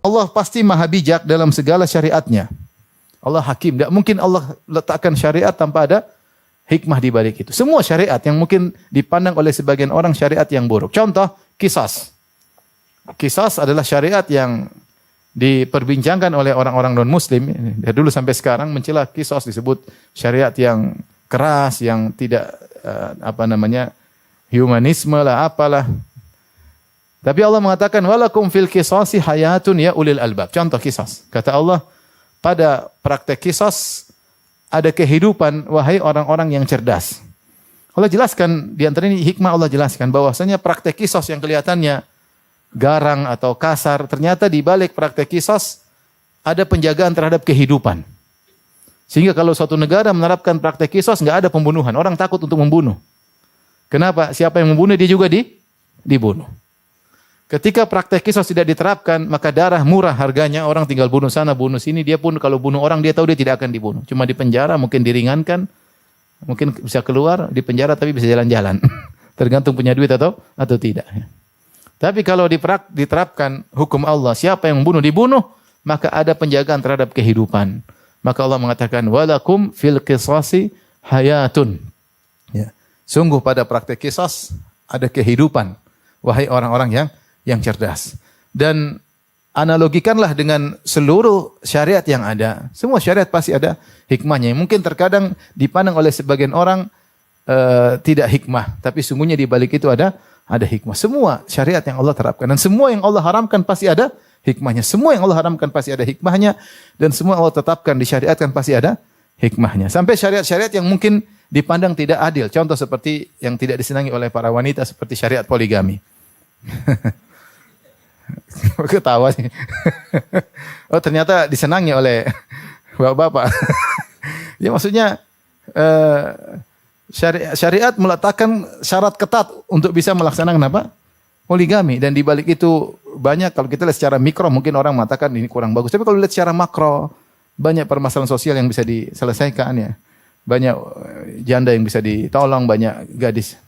Allah pasti maha bijak dalam segala syariatnya. Allah hakim. Tidak mungkin Allah letakkan syariat tanpa ada hikmah di balik itu. Semua syariat yang mungkin dipandang oleh sebagian orang syariat yang buruk. Contoh, qisas. Qisas adalah syariat yang diperbincangkan oleh orang-orang non-muslim. Dari dulu sampai sekarang mencela qisas, disebut syariat yang keras, yang tidak humanisme lah, apalah. Tapi Allah mengatakan walakum fil qisasi hayatun ya ulil albab. Contoh qisas. Kata Allah, pada praktek qisas ada kehidupan wahai orang-orang yang cerdas. Allah jelaskan di antara ini hikmah, Allah jelaskan bahwasanya praktek qisas yang kelihatannya garang atau kasar, ternyata di balik praktek qisas ada penjagaan terhadap kehidupan. Sehingga kalau suatu negara menerapkan praktek qisas enggak ada pembunuhan, orang takut untuk membunuh. Kenapa? Siapa yang membunuh dia juga dibunuh. Ketika praktek qisas tidak diterapkan, maka darah murah harganya, orang tinggal bunuh sana, bunuh sini, dia pun kalau bunuh orang dia tahu dia tidak akan dibunuh. Cuma di penjara, mungkin diringankan, mungkin bisa keluar di penjara tapi bisa jalan-jalan. Tergantung punya duit atau tidak. Tapi kalau diterapkan hukum Allah, siapa yang membunuh dibunuh, maka ada penjagaan terhadap kehidupan. Maka Allah mengatakan walakum fil qisasi hayatun. Ya. Sungguh pada praktek qisas ada kehidupan wahai orang-orang yang cerdas. Dan analogikanlah dengan seluruh syariat yang ada. Semua syariat pasti ada hikmahnya. Mungkin terkadang dipandang oleh sebagian orang tidak hikmah, tapi sungguhnya di balik itu ada hikmah. Semua syariat yang Allah terapkan dan semua yang Allah haramkan pasti ada hikmahnya. Semua yang Allah haramkan pasti ada hikmahnya dan semua Allah tetapkan disyariatkan pasti ada hikmahnya. Sampai syariat-syariat yang mungkin dipandang tidak adil. Contoh seperti yang tidak disenangi oleh para wanita seperti syariat poligami. Ketawa sih. Oh ternyata disenangi oleh bapak-bapak. Ya maksudnya syariat meletakkan syarat ketat untuk bisa melaksanakan apa? Poligami. Dan di balik itu banyak, kalau kita lihat secara mikro mungkin orang mengatakan ini kurang bagus. Tapi kalau lihat secara makro banyak permasalahan sosial yang bisa diselesaikan ya. Banyak janda yang bisa ditolong, banyak gadis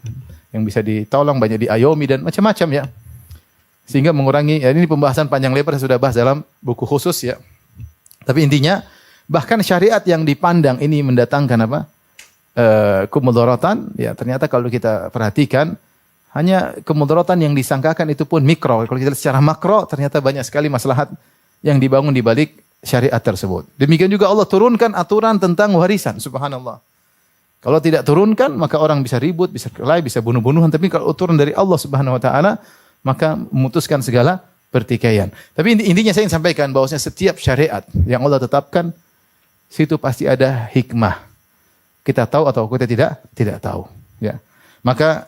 yang bisa ditolong, banyak diayomi dan macam-macam ya. Sehingga mengurangi, ya ini pembahasan panjang lebar saya sudah bahas dalam buku khusus ya. Tapi intinya bahkan syariat yang dipandang ini mendatangkan apa? Kemudaratan, ya ternyata kalau kita perhatikan hanya kemudaratan yang disangkakan itu pun mikro. Kalau kita lihat secara makro ternyata banyak sekali maslahat yang dibangun di balik syariat tersebut. Demikian juga Allah turunkan aturan tentang warisan, subhanallah. Kalau tidak turunkan maka orang bisa ribut, bisa kelahi, bisa bunuh-bunuhan. Tapi kalau turun dari Allah Subhanahu wa taala maka memutuskan segala pertikaian. Tapi intinya saya ingin sampaikan bahwasanya setiap syariat yang Allah tetapkan situ pasti ada hikmah. Kita tahu atau kita tidak tahu, ya. Maka